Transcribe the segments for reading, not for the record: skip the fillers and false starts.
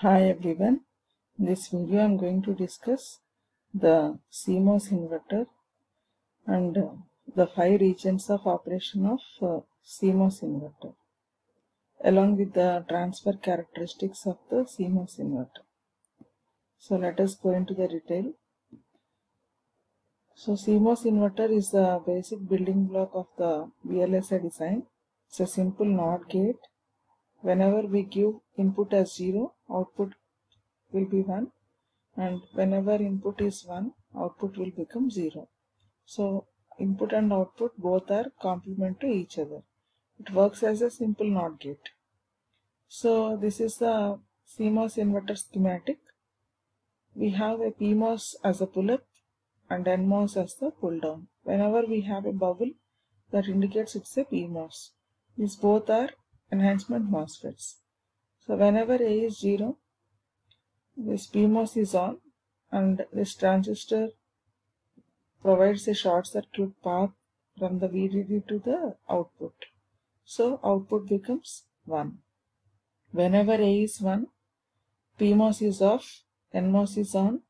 Hi everyone, in this video I am going to discuss the CMOS inverter and the 5 regions of operation of CMOS inverter along with the transfer characteristics of the CMOS inverter. So let us go into the detail. So CMOS inverter is the basic building block of the VLSI design. It's a simple NOT gate. Whenever we give input as 0, output will be 1. And whenever input is 1, output will become 0. So input and output both are complement to each other. It works as a simple NOT gate. So this is the CMOS inverter schematic. We have a PMOS as a pull-up and NMOS as the pull-down. Whenever we have a bubble, that indicates it's a PMOS. These both are enhancement MOSFETs. So whenever A is 0, this PMOS is on and this transistor provides a short circuit path from the VDD to the output. So output becomes 1. Whenever A is 1, PMOS is off, NMOS is on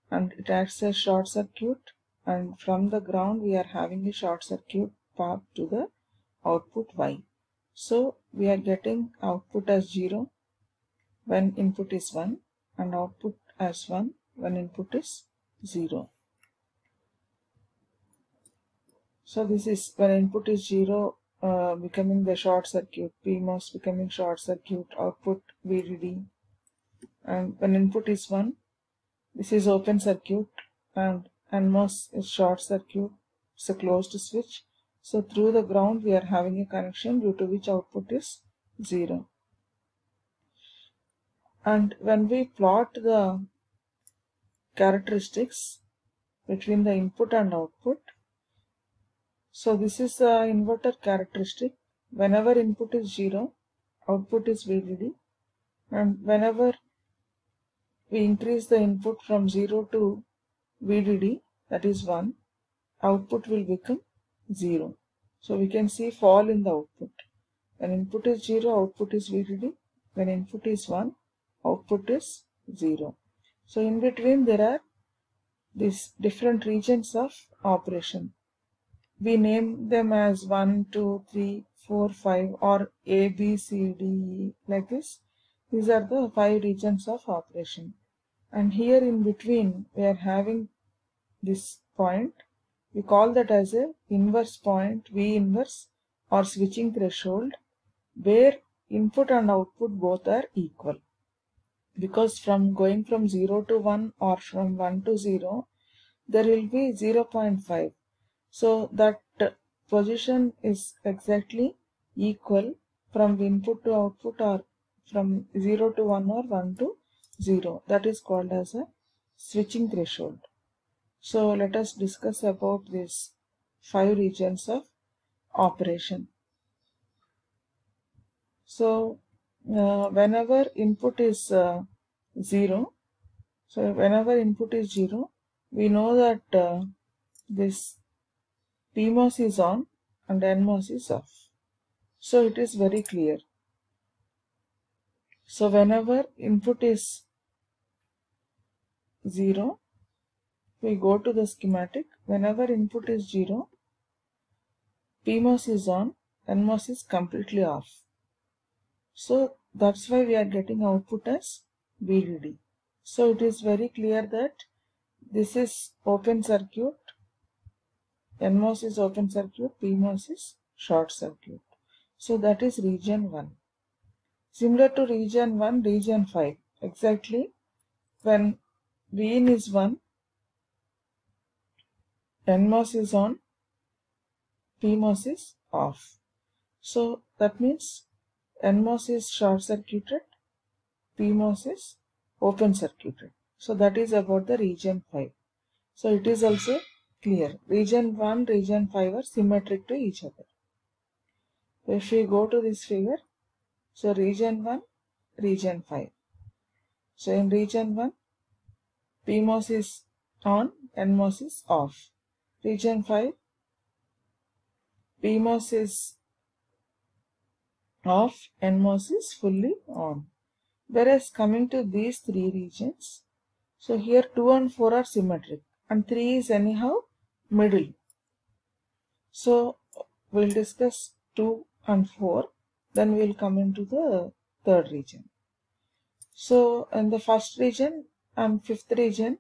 and it acts as short circuit, and from the ground we are having a short circuit path to the output Y. So we are getting output as 0 when input is 1 and output as 1 when input is 0. So this is when input is 0 becoming the short circuit, PMOS becoming short circuit, output VDD, and when input is 1, this is open circuit and NMOS is short circuit, it's a closed switch. So through the ground we are having a connection due to which output is 0. And when we plot the characteristics between the input and output, so this is the inverter characteristic. Whenever input is 0, output is VDD, and whenever we increase the input from 0 to VDD, that is 1, output will become 0. So we can see fall in the output. When input is 0, output is VDD. When input is 1, output is 0. So in between there are these different regions of operation. We name them as 1, 2, 3, 4, 5 or A, B, C, D, E like this. These are the 5 regions of operation. And here in between we are having this point. We call that as a inverse point, V inverse or switching threshold, where input and output both are equal. Because from going from 0 to 1 or from 1 to 0, there will be 0.5. So that position is exactly equal from input to output or from 0 to 1 or 1 to 0. That is called as a switching threshold. So let us discuss about these 5 regions of operation. So whenever input is 0, so whenever input is 0, we know that this PMOS is on and NMOS is off. So it is very clear. So whenever input is 0, we go to the schematic. Whenever input is 0, PMOS is on, NMOS is completely off. So that's why we are getting output as VDD. So it is very clear that this is open circuit, NMOS is open circuit, PMOS is short circuit. So that is region 1. Similar to region 1, region 5. Exactly when Vin is 1, NMOS is on, PMOS is off. So that means NMOS is short circuited, PMOS is open circuited. So that is about the region 5. So it is also clear. Region 1, region 5 are symmetric to each other. If we go to this figure, so region 1, region 5. So in region 1, PMOS is on, NMOS is off. Region 5, PMOS is off, NMOS is fully on. Whereas coming to these three regions, so here 2 and 4 are symmetric and 3 is anyhow middle. So we'll discuss 2 and 4, then we'll come into the third region. So in the first region and fifth region,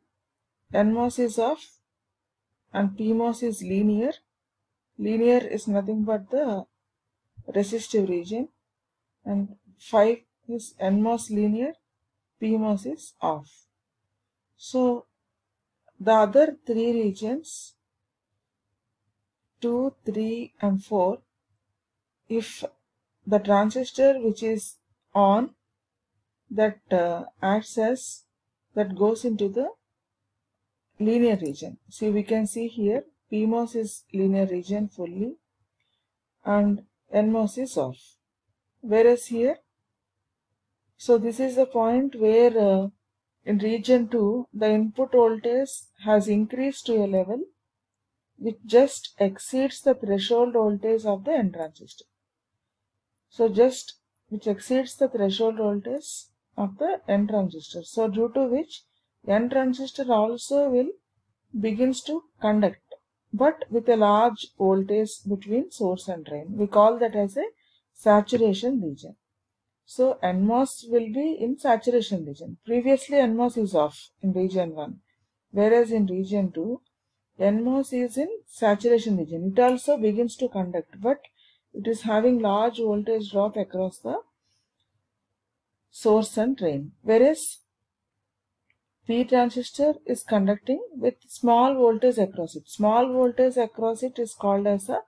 NMOS is off and PMOS is linear. Linear is nothing but the resistive region, and 5 is NMOS linear, PMOS is off. So the other three regions, 2, 3 and 4, if the transistor which is on, that acts as, that goes into the linear region. See, we can see here PMOS is linear region fully and NMOS is off. Whereas here, so this is the point where in region 2 the input voltage has increased to a level which just exceeds the threshold voltage of the N transistor. So just which exceeds the threshold voltage of the N transistor. So due to which N transistor also will begins to conduct, but with a large voltage between source and drain. We call that as a saturation region. So NMOS will be in saturation region. Previously NMOS is off in region 1, whereas in region 2 NMOS is in saturation region. It also begins to conduct, but it is having large voltage drop across the source and drain. Whereas P transistor is conducting with small voltage across it. Small voltage across it is called as a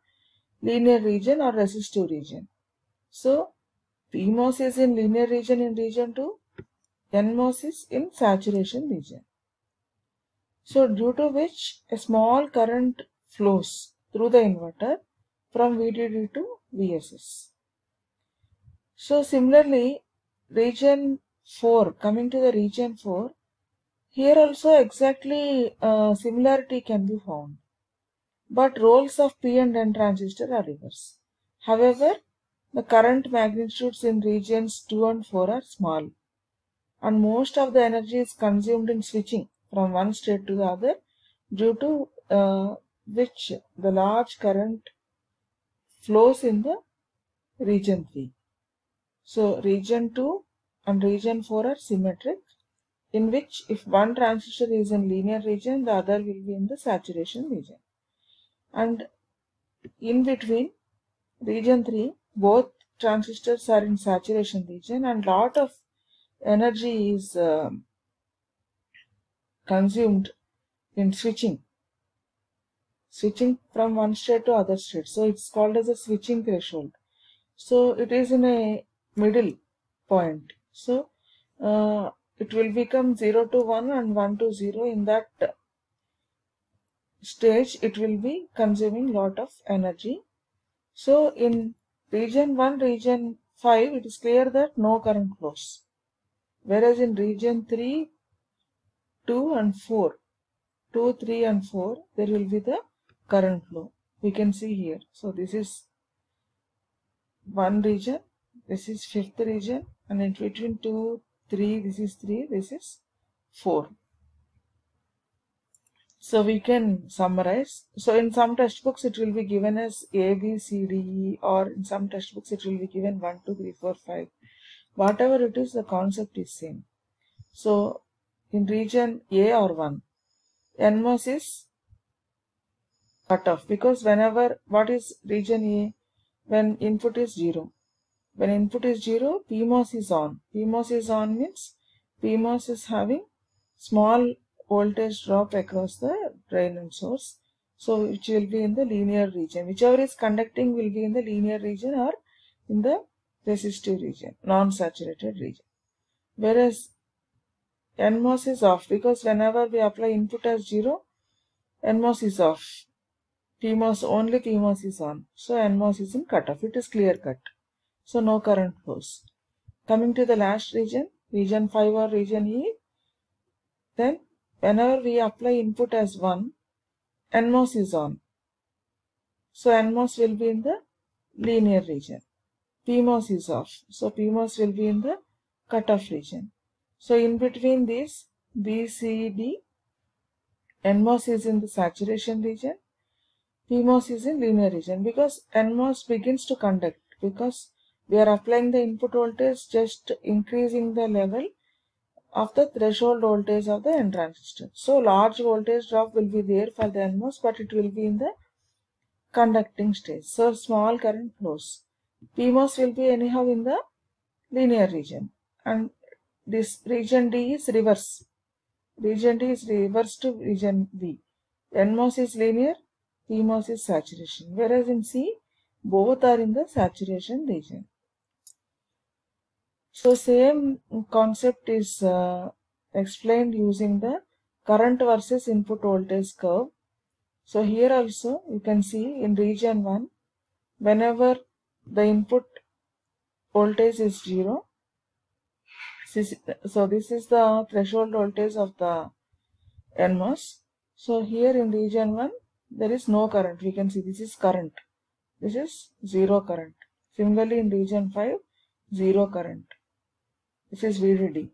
linear region or resistive region. So PMOS is in linear region in region 2, NMOS is in saturation region. So due to which a small current flows through the inverter from VDD to VSS. So similarly, region 4, coming to the region 4, here also exactly similarity can be found. But roles of P and N transistor are reversed. However, the current magnitudes in regions 2 and 4 are small, and most of the energy is consumed in switching from one state to the other, due to which the large current flows in the region 3. So region 2 and region 4 are symmetric, in which if one transistor is in linear region, the other will be in the saturation region. And in between region 3, both transistors are in saturation region and lot of energy is consumed in switching from one state to other state. So it's called as a switching threshold. So it is in a middle point. So it will become 0 to 1 and 1 to 0. In that stage, it will be consuming lot of energy. So in region 1, region 5, it is clear that no current flows. Whereas in region 3, 2 and 4, 2, 3 and 4, there will be the current flow. We can see here. So this is one region, this is fifth region, and in between 2, 3, this is 3, this is 4. So we can summarize. So in some textbooks it will be given as A, B, C, D, E, or in some textbooks it will be given 1, 2, 3, 4, 5. Whatever it is, the concept is same. So in region A or 1, NMOS is cut off, because whenever, what is region A? When input is 0. When input is 0, PMOS is on. PMOS is on means PMOS is having small voltage drop across the drain and source. So which will be in the linear region. Whichever is conducting will be in the linear region or in the resistive region, non-saturated region. Whereas NMOS is off, because whenever we apply input as 0, NMOS is off. PMOS, only PMOS is on. So NMOS is in cutoff. It is clear cut. So no current flows. Coming to the last region, region 5 or region E, then whenever we apply input as 1, NMOS is on. So NMOS will be in the linear region. PMOS is off. So PMOS will be in the cutoff region. So in between this B, C, D, NMOS is in the saturation region, PMOS is in linear region, because NMOS begins to conduct, because we are applying the input voltage, just increasing the level of the threshold voltage of the N transistor. So large voltage drop will be there for the NMOS, but it will be in the conducting stage. So small current flows. PMOS will be anyhow in the linear region, and this region D is reverse. Region D is reverse to region B. NMOS is linear, PMOS is saturation. Whereas in C, both are in the saturation region. So same concept is explained using the current versus input voltage curve. So here also you can see in region 1, whenever the input voltage is 0, so this is the threshold voltage of the NMOS. So here in region 1, there is no current. We can see this is current. This is 0 current. Similarly in region 5, 0 current. This is VDD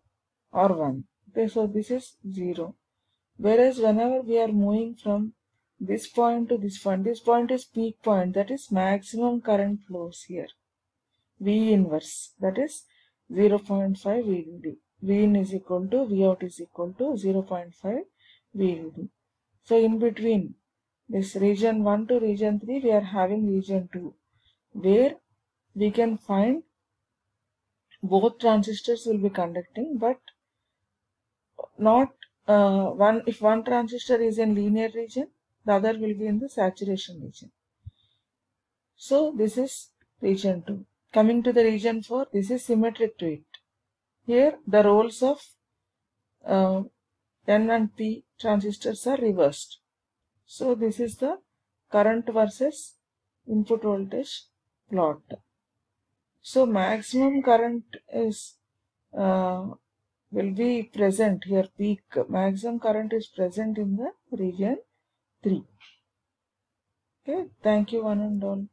or 1. Okay, so this is 0. Whereas whenever we are moving from this point to this point is peak point, that is maximum current flows here. V inverse, that is 0.5 VDD. V in is equal to V out is equal to 0.5 VDD. So in between this region 1 to region 3, we are having region 2, where we can find both transistors will be conducting, but not if one transistor is in linear region, the other will be in the saturation region. So this is region 2. Coming to the region 4, this is symmetric to it. Here the roles of N and P transistors are reversed. So this is the current versus input voltage plot. So maximum current is will be present here. Peak maximum current is present in the region 3. Okay, thank you one and all.